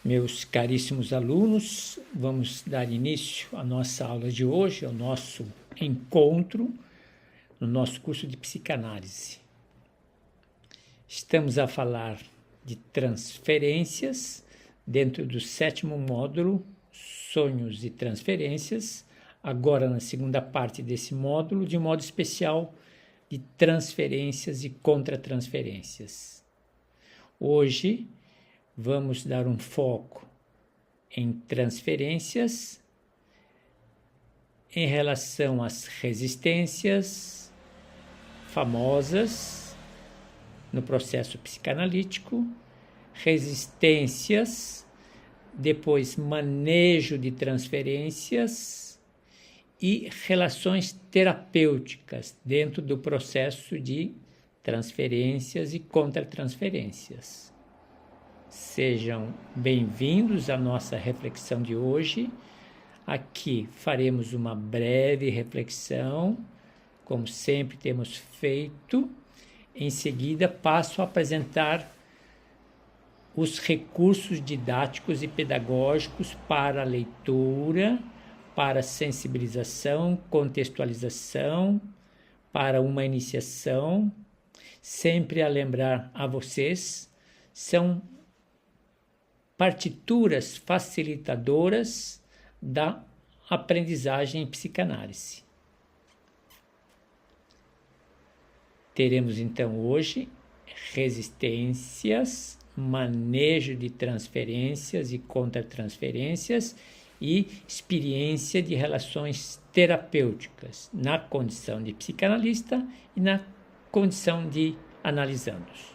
Meus caríssimos alunos, vamos dar início à nossa aula de hoje, ao nosso encontro no nosso curso de psicanálise. Estamos a falar de transferências dentro do 7º módulo, sonhos e transferências, agora na segunda parte desse módulo, de modo especial de transferências e contratransferências. Hoje vamos dar um foco em transferências em relação às resistências famosas no processo psicanalítico, resistências, depois manejo de transferências e relações terapêuticas dentro do processo de transferências e contratransferências. Sejam bem-vindos à nossa reflexão de hoje. Aqui faremos uma breve reflexão, como sempre temos feito. Em seguida, passo a apresentar os recursos didáticos e pedagógicos para a leitura, para a sensibilização, contextualização, para uma iniciação. Sempre a lembrar a vocês, são partituras facilitadoras da aprendizagem em psicanálise. Teremos então hoje resistências, manejo de transferências e contratransferências e experiência de relações terapêuticas na condição de psicanalista e na condição de analisandos.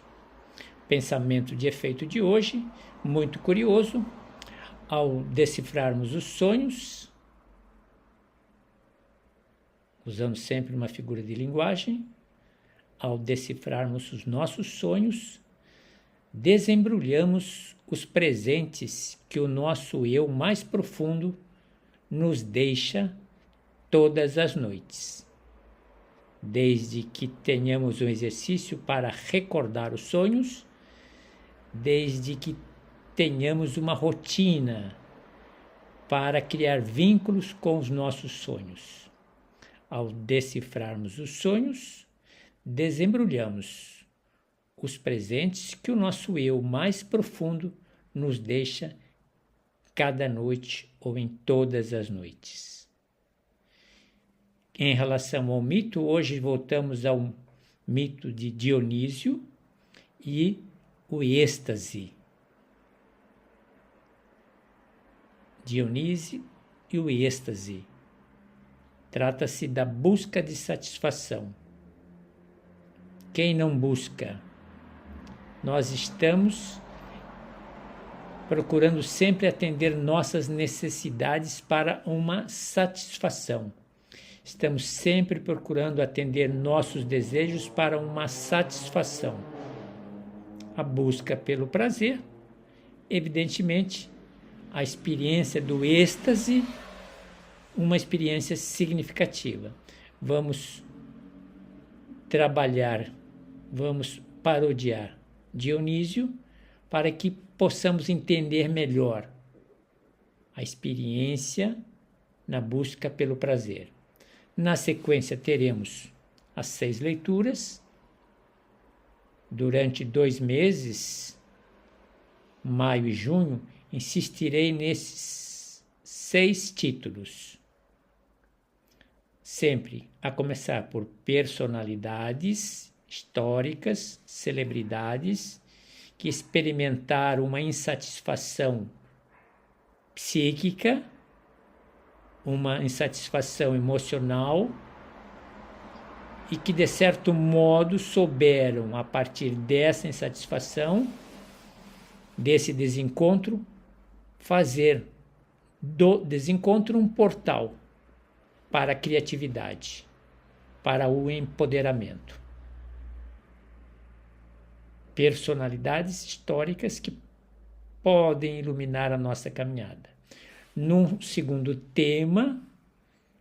Pensamento de efeito de hoje, muito curioso, ao decifrarmos os sonhos, usando sempre uma figura de linguagem, ao decifrarmos os nossos sonhos, desembrulhamos os presentes que o nosso eu mais profundo nos deixa todas as noites. Desde que tenhamos um exercício para recordar os sonhos, desde que tenhamos uma rotina para criar vínculos com os nossos sonhos. Ao decifrarmos os sonhos, desembrulhamos os presentes que o nosso eu mais profundo nos deixa cada noite ou em todas as noites. Em relação ao mito, hoje voltamos ao mito de Dionísio e o êxtase. Dionísio e o êxtase. Trata-se da busca de satisfação. Quem não busca? Nós estamos procurando sempre atender nossas necessidades para uma satisfação. Estamos sempre procurando atender nossos desejos para uma satisfação. A busca pelo prazer, evidentemente, a experiência do êxtase, uma experiência significativa. Vamos trabalhar, vamos parodiar Dionísio para que possamos entender melhor a experiência na busca pelo prazer. Na sequência, teremos as 6 leituras. Durante 2 meses, maio e junho, insistirei nesses 6 títulos. Sempre a começar por personalidades históricas, celebridades que experimentaram uma insatisfação psíquica, uma insatisfação emocional e que, de certo modo, souberam, a partir dessa insatisfação, desse desencontro, fazer do desencontro um portal para a criatividade, para o empoderamento. Personalidades históricas que podem iluminar a nossa caminhada. Num segundo tema,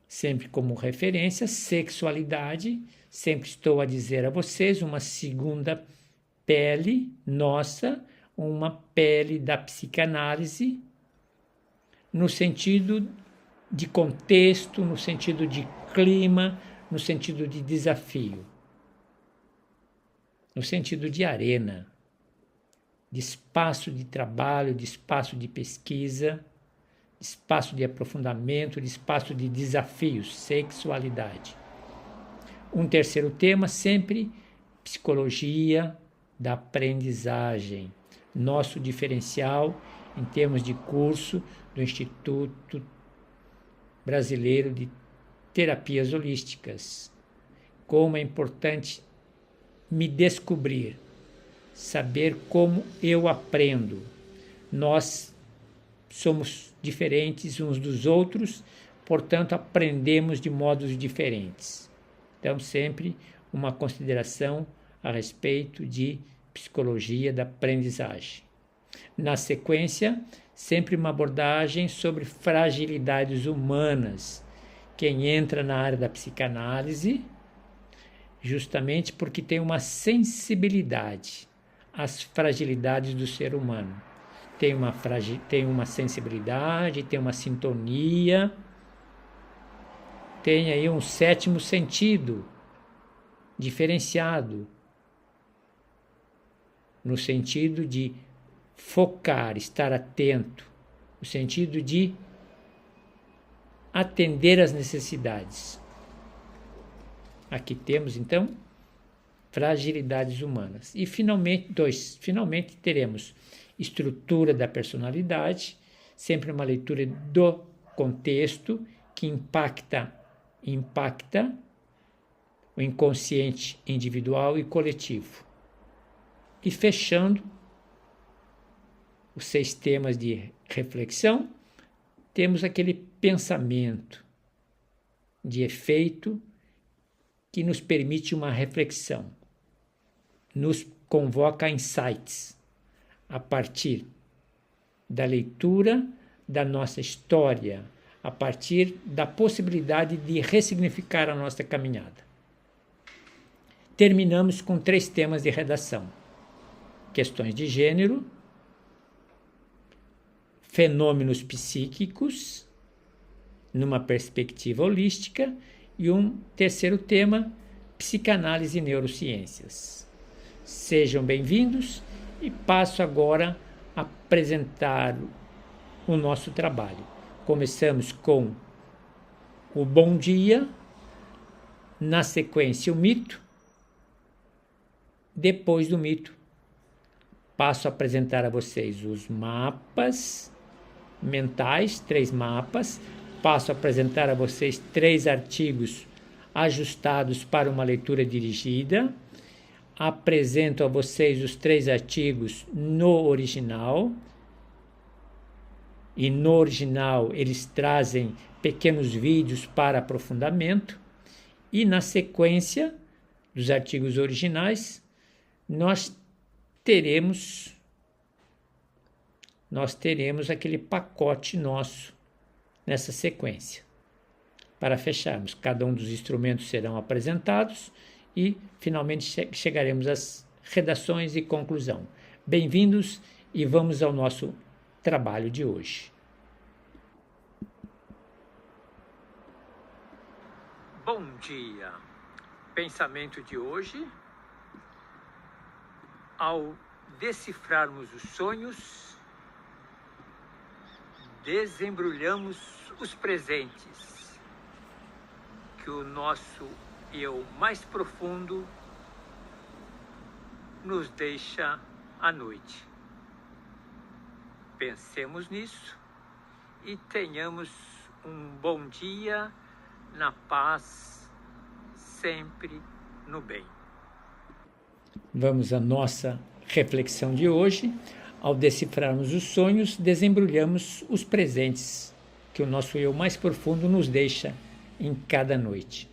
sempre como referência, sexualidade, sempre estou a dizer a vocês, uma segunda pele nossa, uma pele da psicanálise no sentido de contexto, no sentido de clima, no sentido de desafio, no sentido de arena, de espaço de trabalho, de espaço de pesquisa, de espaço de aprofundamento, de espaço de desafios, sexualidade. Um terceiro tema, sempre psicologia da aprendizagem, nosso diferencial em termos de curso do Instituto Brasileiro de Terapias Holísticas. Como é importante me descobrir, saber como eu aprendo. Nós somos diferentes uns dos outros, portanto, aprendemos de modos diferentes. Então, sempre uma consideração a respeito de psicologia da aprendizagem. Na sequência, sempre uma abordagem sobre fragilidades humanas. Quem entra na área da psicanálise, justamente porque tem uma sensibilidade às fragilidades do ser humano. Tem uma sensibilidade, tem uma sintonia, tem aí um sétimo sentido diferenciado, no sentido de focar, estar atento, no sentido de atender às necessidades. Aqui temos, então, fragilidades humanas. E, finalmente teremos estrutura da personalidade, sempre uma leitura do contexto que impacta o inconsciente individual e coletivo. E fechando os 6 temas de reflexão, temos aquele pensamento de efeito que nos permite uma reflexão, nos convoca a insights a partir da leitura da nossa história, a partir da possibilidade de ressignificar a nossa caminhada. Terminamos com 3 temas de redação: questões de gênero, fenômenos psíquicos, numa perspectiva holística, e um terceiro tema, psicanálise e neurociências. Sejam bem-vindos e passo agora a apresentar o nosso trabalho. Começamos com o bom dia, na sequência o mito, depois do mito passo a apresentar a vocês os mapas mentais, 3 mapas, passo a apresentar a vocês 3 artigos ajustados para uma leitura dirigida, apresento a vocês os 3 artigos no original, e no original eles trazem pequenos vídeos para aprofundamento, e na sequência dos artigos originais nós teremos aquele pacote nosso nessa sequência. Para fecharmos, cada um dos instrumentos serão apresentados e finalmente chegaremos às redações e conclusão. Bem-vindos e vamos ao nosso trabalho de hoje. Bom dia! Pensamento de hoje: ao decifrarmos os sonhos, desembrulhamos os presentes que o nosso eu mais profundo nos deixa à noite. Pensemos nisso e tenhamos um bom dia na paz, sempre no bem. Vamos à nossa reflexão de hoje. Ao decifrarmos os sonhos, desembrulhamos os presentes que o nosso eu mais profundo nos deixa em cada noite.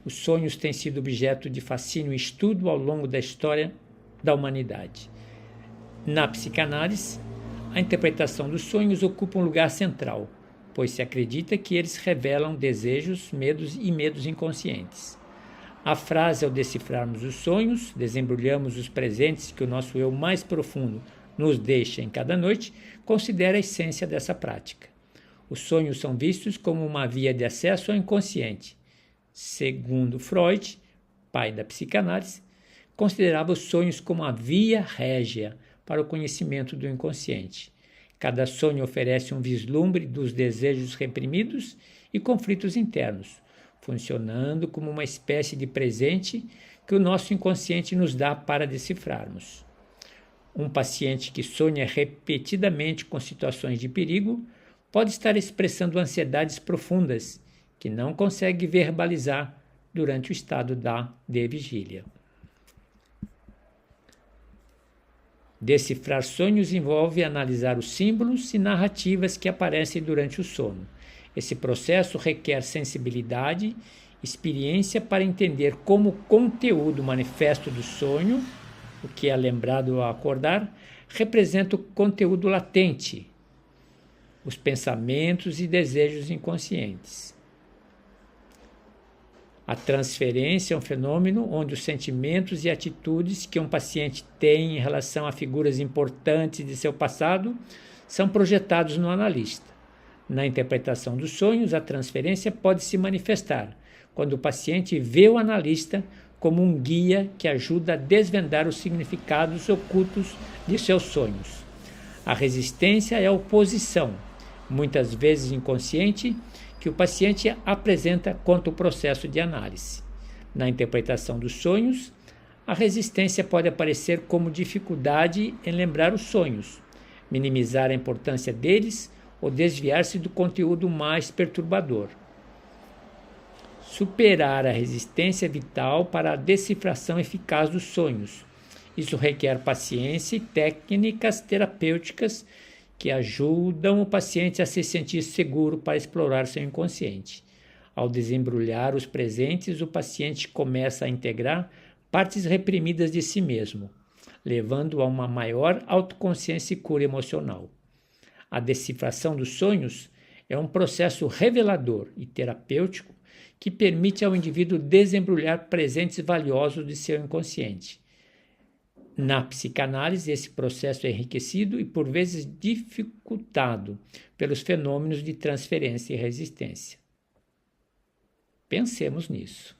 Os sonhos têm sido objeto de fascínio e estudo ao longo da história da humanidade. Na psicanálise, a interpretação dos sonhos ocupa um lugar central, pois se acredita que eles revelam desejos, medos e medos inconscientes. A frase, ao decifrarmos os sonhos, desembrulhamos os presentes que o nosso eu mais profundo nos deixa em cada noite, considera a essência dessa prática. Os sonhos são vistos como uma via de acesso ao inconsciente. Segundo Freud, pai da psicanálise, considerava os sonhos como a via régia para o conhecimento do inconsciente. Cada sonho oferece um vislumbre dos desejos reprimidos e conflitos internos, funcionando como uma espécie de presente que o nosso inconsciente nos dá para decifrarmos. Um paciente que sonha repetidamente com situações de perigo pode estar expressando ansiedades profundas que não consegue verbalizar durante o estado de vigília. Decifrar sonhos envolve analisar os símbolos e narrativas que aparecem durante o sono. Esse processo requer sensibilidade, experiência para entender como o conteúdo manifesto do sonho, o que é lembrado ao acordar, representa o conteúdo latente, os pensamentos e desejos inconscientes. A transferência é um fenômeno onde os sentimentos e atitudes que um paciente tem em relação a figuras importantes de seu passado são projetados no analista. Na interpretação dos sonhos, a transferência pode se manifestar quando o paciente vê o analista como um guia que ajuda a desvendar os significados ocultos de seus sonhos. A resistência é a oposição, muitas vezes inconsciente, que o paciente apresenta quanto ao processo de análise. Na interpretação dos sonhos, a resistência pode aparecer como dificuldade em lembrar os sonhos, minimizar a importância deles ou desviar-se do conteúdo mais perturbador. Superar a resistência é vital para a decifração eficaz dos sonhos. Isso requer paciência e técnicas terapêuticas que ajudam o paciente a se sentir seguro para explorar seu inconsciente. Ao desembrulhar os presentes, o paciente começa a integrar partes reprimidas de si mesmo, levando a uma maior autoconsciência e cura emocional. A decifração dos sonhos é um processo revelador e terapêutico que permite ao indivíduo desembrulhar presentes valiosos de seu inconsciente. Na psicanálise, esse processo é enriquecido e, por vezes, dificultado pelos fenômenos de transferência e resistência. Pensemos nisso.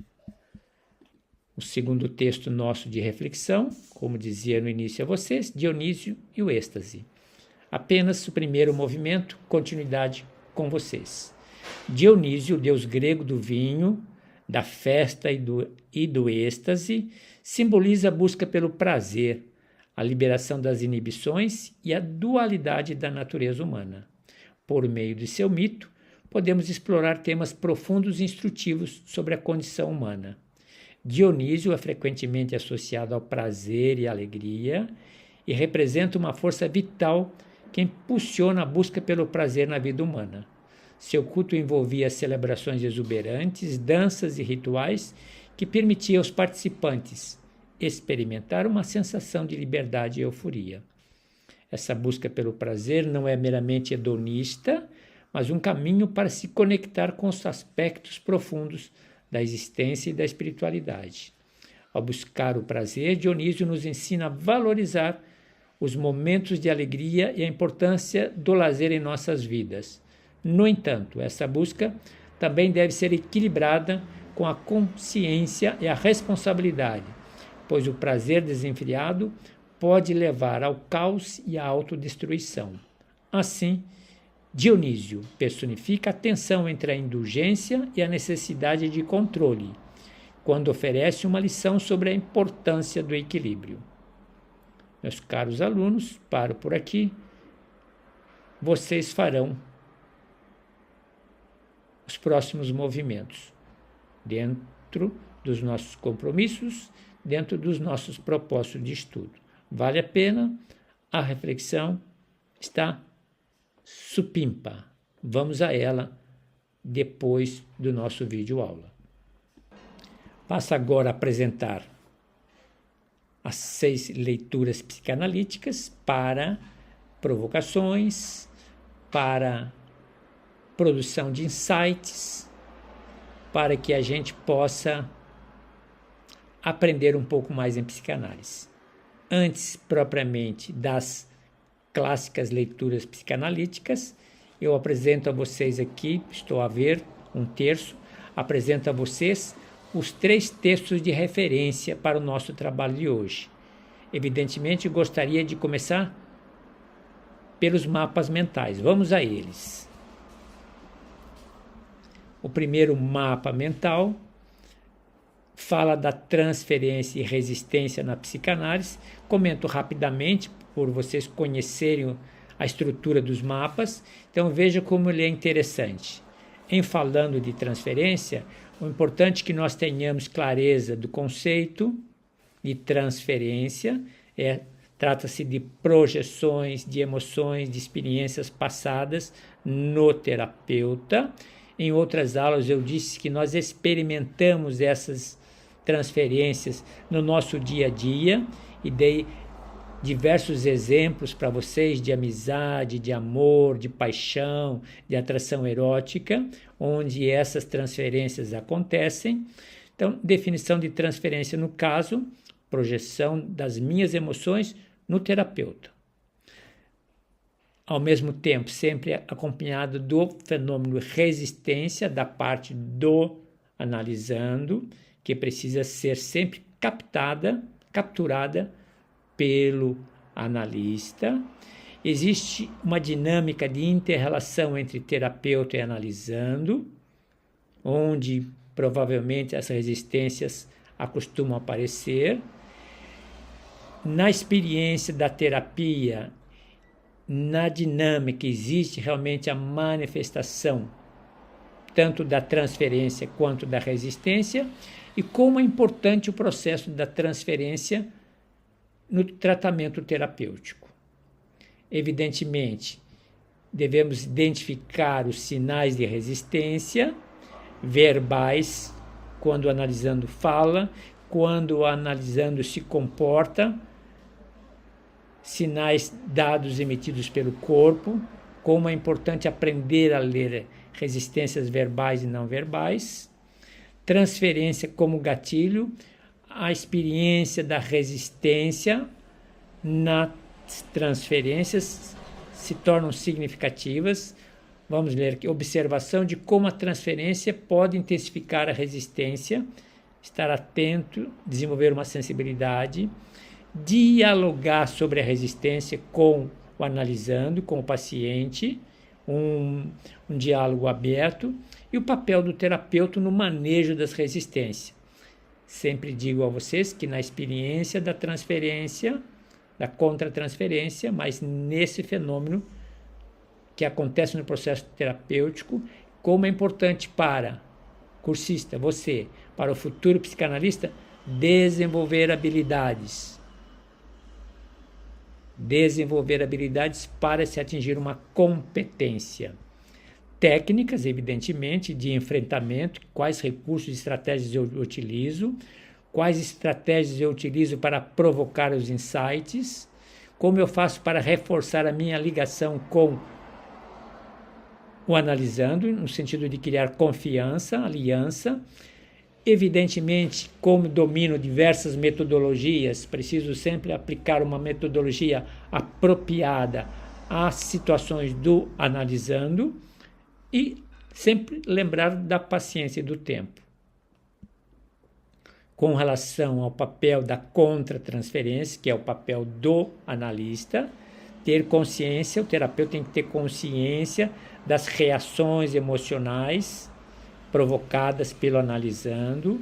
O segundo texto nosso de reflexão, como dizia no início a vocês, Dionísio e o êxtase. Apenas o primeiro movimento, continuidade com vocês. Dionísio, deus grego do vinho, da festa e do êxtase, simboliza a busca pelo prazer, a liberação das inibições e a dualidade da natureza humana. Por meio de seu mito, podemos explorar temas profundos e instrutivos sobre a condição humana. Dionísio é frequentemente associado ao prazer e à alegria e representa uma força vital que impulsiona a busca pelo prazer na vida humana. Seu culto envolvia celebrações exuberantes, danças e rituais que permitiam aos participantes experimentar uma sensação de liberdade e euforia. Essa busca pelo prazer não é meramente hedonista, mas um caminho para se conectar com os aspectos profundos da existência e da espiritualidade. Ao buscar o prazer, Dionísio nos ensina a valorizar os momentos de alegria e a importância do lazer em nossas vidas. No entanto, essa busca também deve ser equilibrada com a consciência e a responsabilidade, pois o prazer desenfreado pode levar ao caos e à autodestruição. Assim, Dionísio personifica a tensão entre a indulgência e a necessidade de controle, quando oferece uma lição sobre a importância do equilíbrio. Meus caros alunos, paro por aqui. Vocês farão os próximos movimentos dentro dos nossos compromissos, dentro dos nossos propósitos de estudo. Vale a pena, a reflexão está supimpa. Vamos a ela depois do nosso vídeo aula. Passo agora a apresentar as 6 leituras psicanalíticas para provocações, para produção de insights, para que a gente possa aprender um pouco mais em psicanálise. Antes, propriamente, das clássicas leituras psicanalíticas. Eu apresento a vocês aqui, estou a ver um terço, apresento a vocês os 3 textos de referência para o nosso trabalho de hoje. Evidentemente, gostaria de começar pelos mapas mentais. Vamos a eles. O primeiro mapa mental fala da transferência e resistência na psicanálise. Comento rapidamente, por vocês conhecerem a estrutura dos mapas. Então, veja como ele é interessante. Em falando de transferência, o importante é que nós tenhamos clareza do conceito de transferência. Trata-se de projeções, de emoções, de experiências passadas no terapeuta. Em outras aulas eu disse que nós experimentamos essas transferências no nosso dia a dia e dei diversos exemplos para vocês de amizade, de amor, de paixão, de atração erótica, onde essas transferências acontecem. Então, definição de transferência no caso, projeção das minhas emoções no terapeuta. Ao mesmo tempo, sempre acompanhado do fenômeno resistência da parte do analisando, que precisa ser sempre capturada pelo analista. Existe uma dinâmica de inter-relação entre terapeuta e analisando, onde provavelmente as resistências acostumam aparecer. Na experiência da terapia, na dinâmica, existe realmente a manifestação tanto da transferência quanto da resistência, e como é importante o processo da transferência no tratamento terapêutico. Evidentemente, devemos identificar os sinais de resistência verbais, quando o analisando fala, quando o analisando se comporta, sinais dados emitidos pelo corpo, como é importante aprender a ler resistências verbais e não verbais, transferência como gatilho, a experiência da resistência nas transferências se tornam significativas. Vamos ler aqui, observação de como a transferência pode intensificar a resistência, estar atento, desenvolver uma sensibilidade, dialogar sobre a resistência com o analisando, com o paciente, um diálogo aberto, e o papel do terapeuta no manejo das resistências. Sempre digo a vocês que na experiência da transferência, da contratransferência, mas nesse fenômeno que acontece no processo terapêutico, como é importante para cursista, você, para o futuro psicanalista, desenvolver habilidades para se atingir uma competência. Técnicas, evidentemente, de enfrentamento, quais recursos e estratégias eu utilizo, quais estratégias eu utilizo para provocar os insights, como eu faço para reforçar a minha ligação com o analisando, no sentido de criar confiança, aliança. Evidentemente, como domino diversas metodologias, preciso sempre aplicar uma metodologia apropriada às situações do analisando e sempre lembrar da paciência e do tempo. Com relação ao papel da contratransferência, que é o papel do analista, ter consciência, o terapeuta tem que ter consciência das reações emocionais provocadas pelo analisando.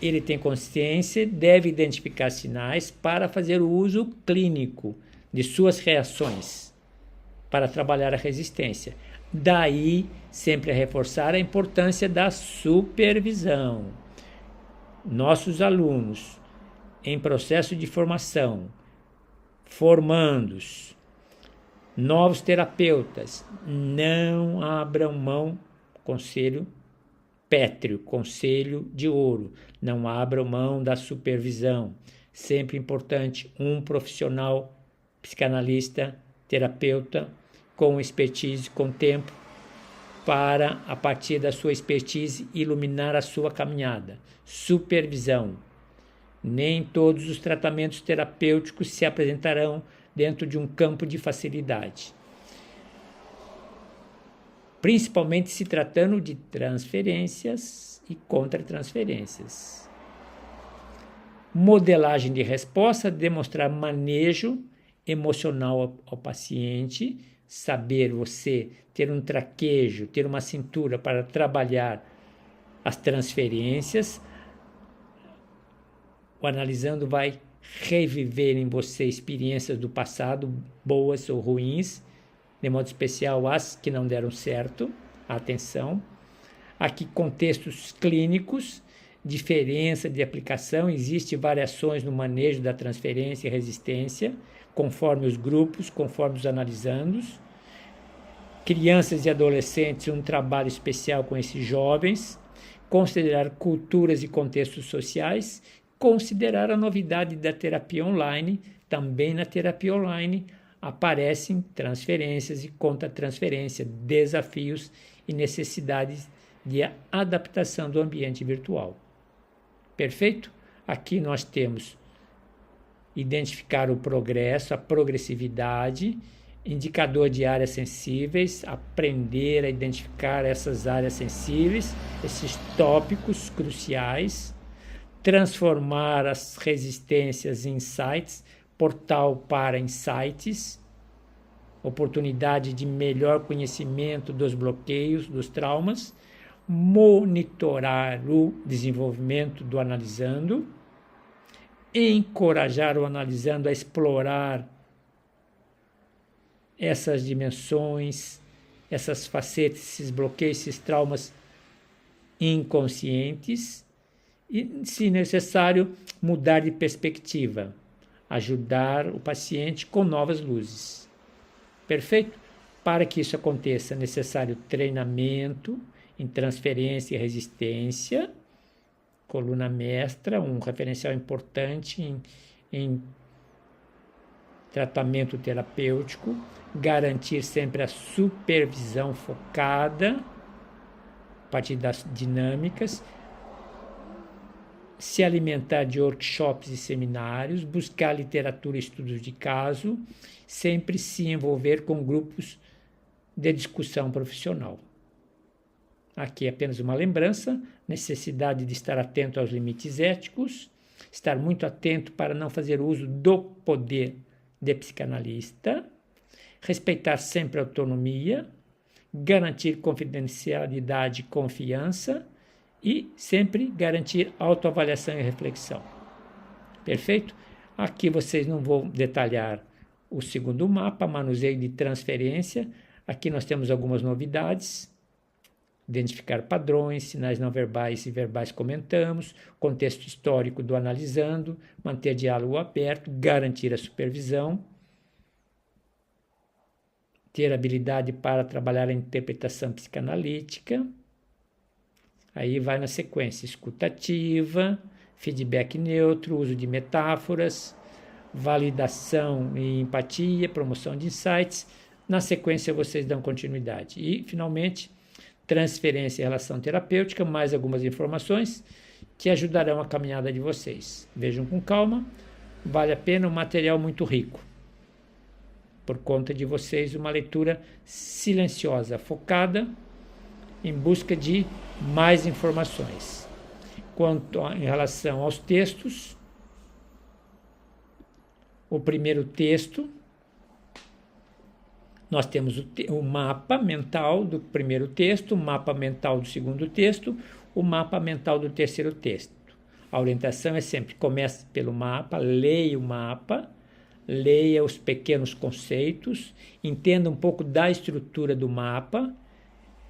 Ele tem consciência, deve identificar sinais para fazer o uso clínico de suas reações para trabalhar a resistência. Daí, sempre reforçar a importância da supervisão. Nossos alunos em processo de formação, formandos, novos terapeutas, não abram mão, conselho pétreo, conselho de ouro, não abram mão da supervisão. Sempre importante um profissional, psicanalista, terapeuta, com expertise, com tempo, para, a partir da sua expertise, iluminar a sua caminhada. Supervisão. Nem todos os tratamentos terapêuticos se apresentarão dentro de um campo de facilidade. Principalmente se tratando de transferências e contra-transferências. Modelagem de resposta, demonstrar manejo emocional ao paciente, saber você ter um traquejo, ter uma cintura para trabalhar as transferências. O analisando vai reviver em você experiências do passado, boas ou ruins, de modo especial as que não deram certo. Atenção. Aqui contextos clínicos, diferença de aplicação, existem variações no manejo da transferência e resistência, conforme os grupos, conforme os analisandos. Crianças e adolescentes, um trabalho especial com esses jovens. Considerar culturas e contextos sociais. Considerar a novidade da terapia online. Também na terapia online aparecem transferências e contra-transferência, desafios e necessidades de adaptação do ambiente virtual. Perfeito? Aqui nós temos identificar o progresso, a progressividade, indicador de áreas sensíveis, aprender a identificar essas áreas sensíveis, esses tópicos cruciais, transformar as resistências em insights, portal para insights, oportunidade de melhor conhecimento dos bloqueios, dos traumas, monitorar o desenvolvimento do analisando, encorajar o analisando a explorar essas dimensões, essas facetas, esses bloqueios, esses traumas inconscientes e, se necessário, mudar de perspectiva, ajudar o paciente com novas luzes. Perfeito? Para que isso aconteça, é necessário treinamento em transferência e resistência, coluna mestra, um referencial importante em tratamento terapêutico, garantir sempre a supervisão focada a partir das dinâmicas, se alimentar de workshops e seminários, buscar literatura e estudos de caso, sempre se envolver com grupos de discussão profissional. Aqui é apenas uma lembrança, necessidade de estar atento aos limites éticos, estar muito atento para não fazer uso do poder de psicanalista, respeitar sempre a autonomia, garantir confidencialidade e confiança e sempre garantir autoavaliação e reflexão. Perfeito? Aqui vocês não vão detalhar o segundo mapa, manuseio de transferência. Aqui nós temos algumas novidades. Identificar padrões, sinais não verbais e verbais comentamos, contexto histórico do analisando, manter diálogo aberto, garantir a supervisão, ter habilidade para trabalhar a interpretação psicanalítica. Aí vai na sequência, escutativa, feedback neutro, uso de metáforas, validação e empatia, promoção de insights. Na sequência vocês dão continuidade. E, finalmente, transferência e relação terapêutica, mais algumas informações que ajudarão a caminhada de vocês. Vejam com calma, vale a pena, um material muito rico. Por conta de vocês, uma leitura silenciosa, focada, em busca de mais informações. Em relação aos textos, o primeiro texto, nós temos o mapa mental do primeiro texto, o mapa mental do segundo texto, o mapa mental do terceiro texto. A orientação é sempre, comece pelo mapa, leia o mapa, leia os pequenos conceitos, entenda um pouco da estrutura do mapa.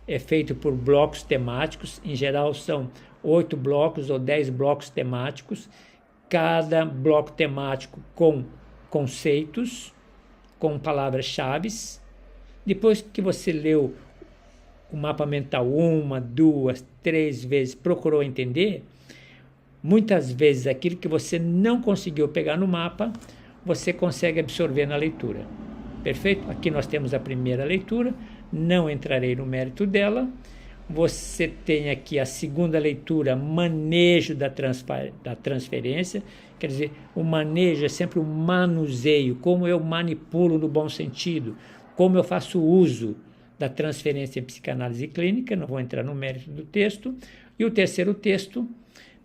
É feito por blocos temáticos, em geral são 8 blocos ou 10 blocos temáticos, cada bloco temático com conceitos, com palavras-chave. Depois que você leu o mapa mental 1, 2, 3 vezes, procurou entender, muitas vezes aquilo que você não conseguiu pegar no mapa, você consegue absorver na leitura. Perfeito? Aqui nós temos a primeira leitura, não entrarei no mérito dela. Você tem aqui a segunda leitura, manejo da transferência, Quer dizer, o manejo é sempre o manuseio, como eu manipulo no bom sentido, como eu faço uso da transferência em psicanálise clínica, não vou entrar no mérito do texto. E o terceiro texto,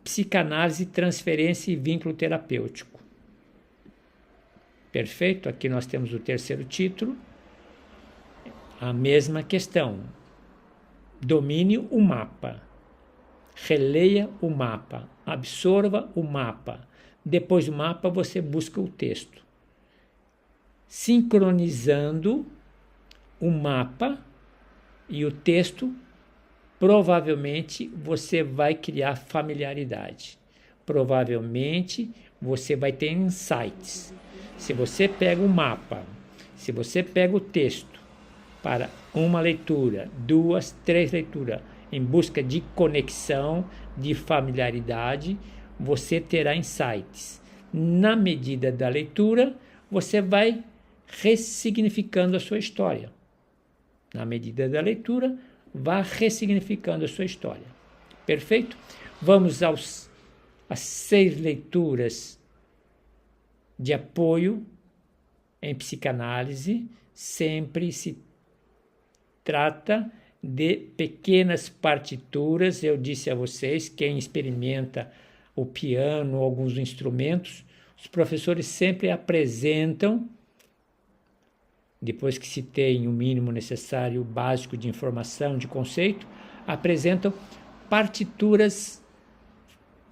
psicanálise, transferência e vínculo terapêutico. Perfeito? Aqui nós temos o terceiro título. A mesma questão. Domine o mapa. Releia o mapa. Absorva o mapa. Depois do mapa, você busca o texto. Sincronizando o mapa e o texto, provavelmente você vai criar familiaridade. Provavelmente você vai ter insights. Se você pega o mapa, se você pega o texto para uma leitura, 2, 3 leituras, em busca de conexão, de familiaridade, você terá insights. Na medida da leitura, você vai ressignificando a sua história. Na medida da leitura, vá ressignificando a sua história. Perfeito? Vamos às 6 leituras de apoio em psicanálise. Sempre se trata de pequenas partituras. Eu disse a vocês, quem experimenta o piano ou alguns instrumentos, os professores sempre apresentam, depois que se tem o mínimo necessário, o básico de informação, de conceito, apresentam partituras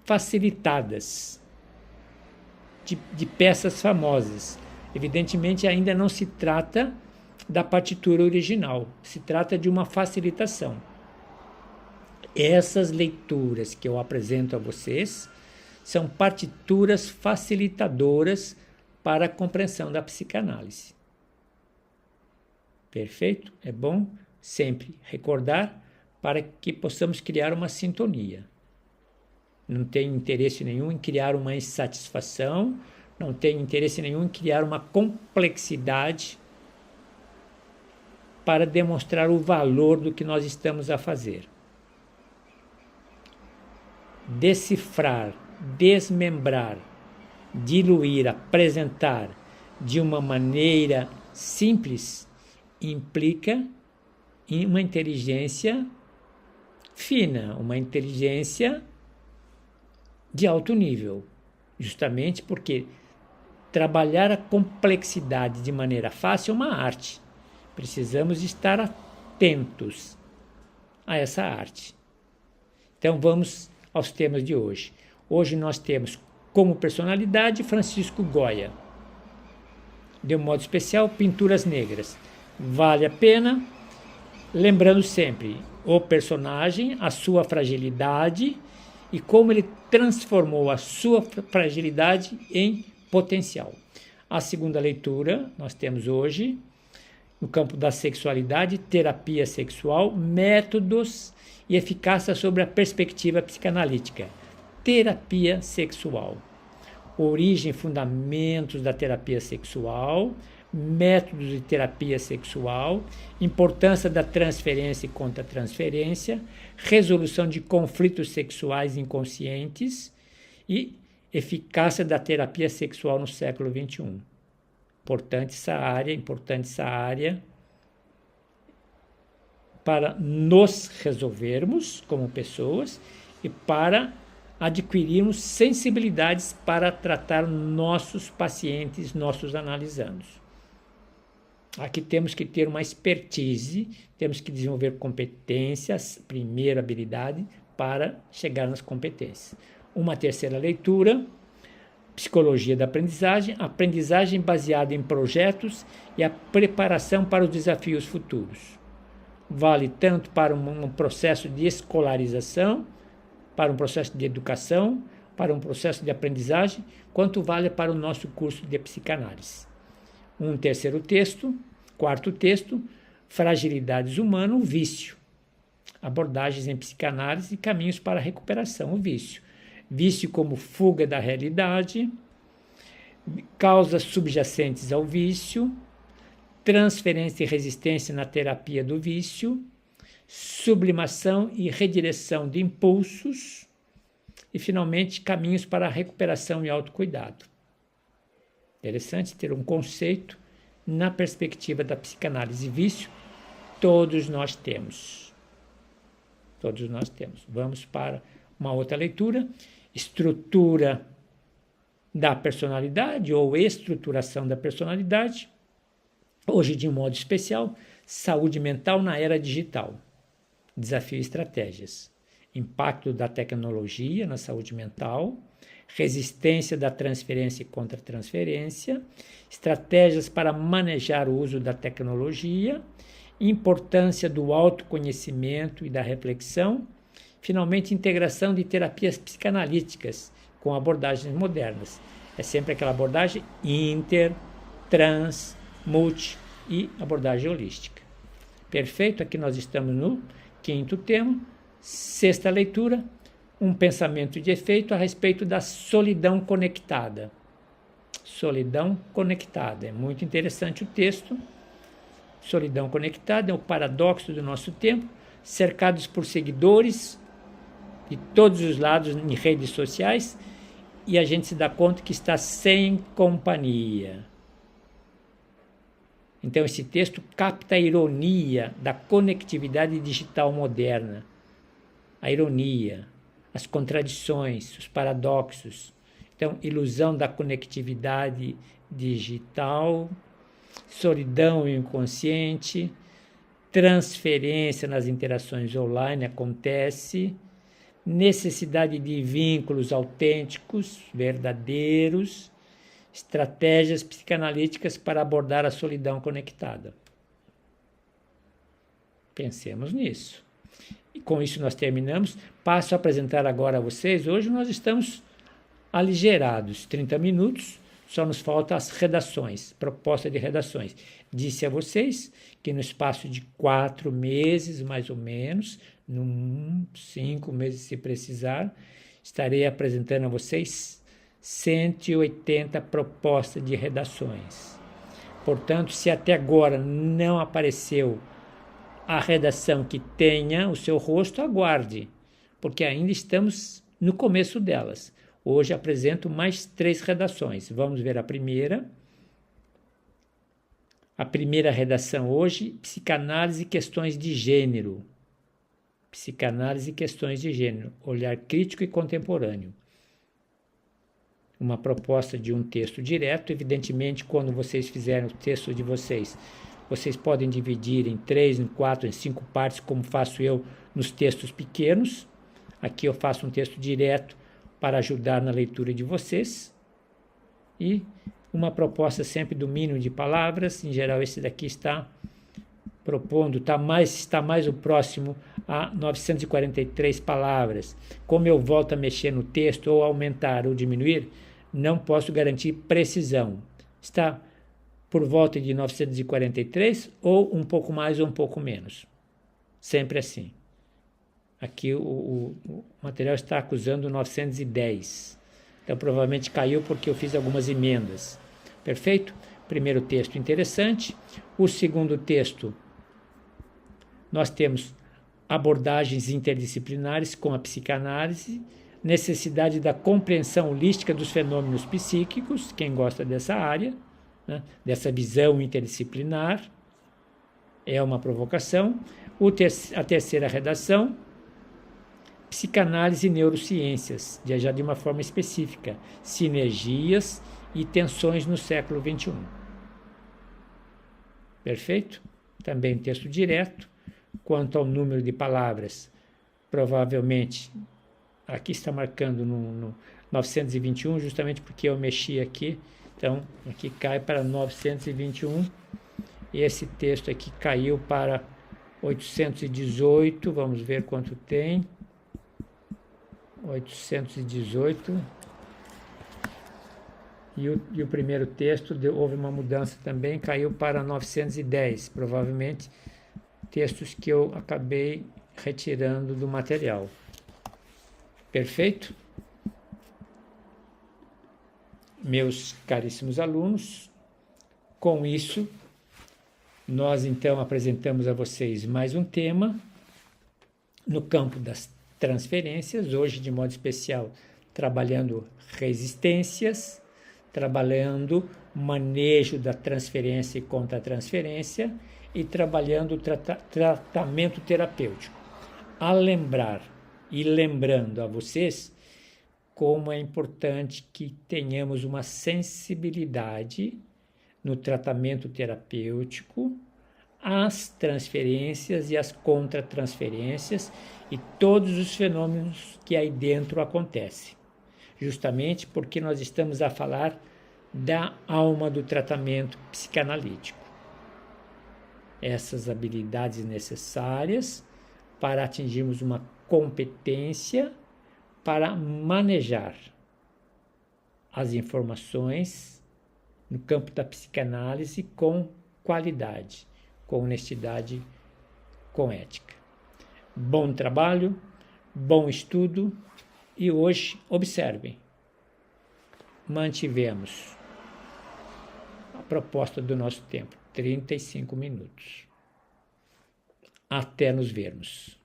facilitadas de peças famosas. Evidentemente, ainda não se trata da partitura original, se trata de uma facilitação. Essas leituras que eu apresento a vocês são partituras facilitadoras para a compreensão da psicanálise. Perfeito? É bom sempre recordar para que possamos criar uma sintonia. Não tenho interesse nenhum em criar uma insatisfação, não tenho interesse nenhum em criar uma complexidade para demonstrar o valor do que nós estamos a fazer. Decifrar, desmembrar, diluir, apresentar de uma maneira simples implica em uma inteligência fina, uma inteligência de alto nível, justamente porque trabalhar a complexidade de maneira fácil é uma arte. Precisamos estar atentos a essa arte. Então vamos aos temas de hoje. Hoje nós temos como personalidade Francisco Goya. De um modo especial, pinturas negras. Vale a pena, lembrando sempre o personagem, a sua fragilidade e como ele transformou a sua fragilidade em potencial. A segunda leitura nós temos hoje, no campo da sexualidade, terapia sexual, métodos e eficácia sobre a perspectiva psicanalítica. Terapia sexual. Origem e fundamentos da terapia sexual, métodos de terapia sexual, importância da transferência e contra-transferência, resolução de conflitos sexuais inconscientes e eficácia da terapia sexual no século XXI. Importante essa área para nos resolvermos como pessoas e para adquirirmos sensibilidades para tratar nossos pacientes, nossos analisandos. Aqui temos que ter uma expertise, temos que desenvolver competências, primeira habilidade, para chegar nas competências. Uma terceira leitura, psicologia da aprendizagem, aprendizagem baseada em projetos e a preparação para os desafios futuros. Vale tanto para um processo de escolarização, para um processo de educação, para um processo de aprendizagem, quanto vale para o nosso curso de psicanálise. Um terceiro texto, quarto texto, fragilidades humanas, o vício. Abordagens em psicanálise e caminhos para a recuperação, o vício. Vício como fuga da realidade, causas subjacentes ao vício, transferência e resistência na terapia do vício, sublimação e redireção de impulsos e, finalmente, caminhos para a recuperação e autocuidado. Interessante ter um conceito na perspectiva da psicanálise. Vício, todos nós temos. Todos nós temos. Vamos para uma outra leitura. Estrutura da personalidade ou estruturação da personalidade. Hoje, de um modo especial, saúde mental na era digital. Desafio e estratégias. Impacto da tecnologia na saúde mental. Resistência da transferência e contra-transferência. Estratégias para manejar o uso da tecnologia. Importância do autoconhecimento e da reflexão. Finalmente, integração de terapias psicanalíticas com abordagens modernas. É sempre aquela abordagem inter, trans, multi e abordagem holística. Perfeito? Aqui nós estamos no 5º tema, 6ª leitura, um pensamento de efeito a respeito da solidão conectada. Solidão conectada. É muito interessante o texto. Solidão conectada é o paradoxo do nosso tempo, cercados por seguidores de todos os lados em redes sociais, e a gente se dá conta que está sem companhia. Então, esse texto capta a ironia da conectividade digital moderna. A ironia, as contradições, os paradoxos. Então, ilusão da conectividade digital, solidão inconsciente, transferência nas interações online acontece, necessidade de vínculos autênticos, verdadeiros, estratégias psicanalíticas para abordar a solidão conectada. Pensemos nisso. E com isso nós terminamos. Passo a apresentar agora a vocês. Hoje nós estamos aligerados, 30 minutos, só nos faltam as redações, proposta de redações. Disse a vocês que no espaço de 4 meses, mais ou menos, 5 meses se precisar, estarei apresentando a vocês 180 propostas de redações. Portanto, se até agora não apareceu a redação que tenha o seu rosto, aguarde, porque ainda estamos no começo delas. Hoje apresento mais 3 redações. Vamos ver a primeira. A primeira redação hoje, psicanálise e questões de gênero. Psicanálise e questões de gênero, olhar crítico e contemporâneo. Uma proposta de um texto direto. Evidentemente, quando vocês fizerem o texto de vocês, vocês podem dividir em 3, em 4, em 5 partes, como faço eu nos textos pequenos. Aqui eu faço um texto direto para ajudar na leitura de vocês. E uma proposta sempre do mínimo de palavras. Em geral, esse daqui está propondo, está mais o próximo a 943 palavras. Como eu volto a mexer no texto, ou aumentar ou diminuir, não posso garantir precisão. Está por volta de 943 ou um pouco mais ou um pouco menos. Sempre assim. Aqui o material está acusando 910. Então provavelmente caiu porque eu fiz algumas emendas. Perfeito? Primeiro texto interessante. O segundo texto, nós temos abordagens interdisciplinares com a psicanálise, necessidade da compreensão holística dos fenômenos psíquicos, quem gosta dessa área, né, dessa visão interdisciplinar, é uma provocação. A terceira redação, psicanálise e neurociências, já de uma forma específica, sinergias e tensões no século XXI. Perfeito? Também texto direto. Quanto ao número de palavras, provavelmente, aqui está marcando no 921, justamente porque eu mexi aqui, então aqui cai para 921, e esse texto aqui caiu para 818, vamos ver quanto tem, 818, e o primeiro texto houve uma mudança também, caiu para 910, provavelmente textos que eu acabei retirando do material. Perfeito? Meus caríssimos alunos, com isso, nós então apresentamos a vocês mais um tema no campo das transferências, hoje de modo especial trabalhando resistências, trabalhando manejo da transferência e contra-transferência e trabalhando tratamento terapêutico. A lembrar e lembrando a vocês como é importante que tenhamos uma sensibilidade no tratamento terapêutico, às transferências e às contra-transferências e todos os fenômenos que aí dentro acontecem. Justamente porque nós estamos a falar da alma do tratamento psicanalítico. Essas habilidades necessárias para atingirmos uma competência para manejar as informações no campo da psicanálise com qualidade, com honestidade, com ética. Bom trabalho, bom estudo e hoje, observem, mantivemos a proposta do nosso tempo, 35 minutos. Até nos vermos.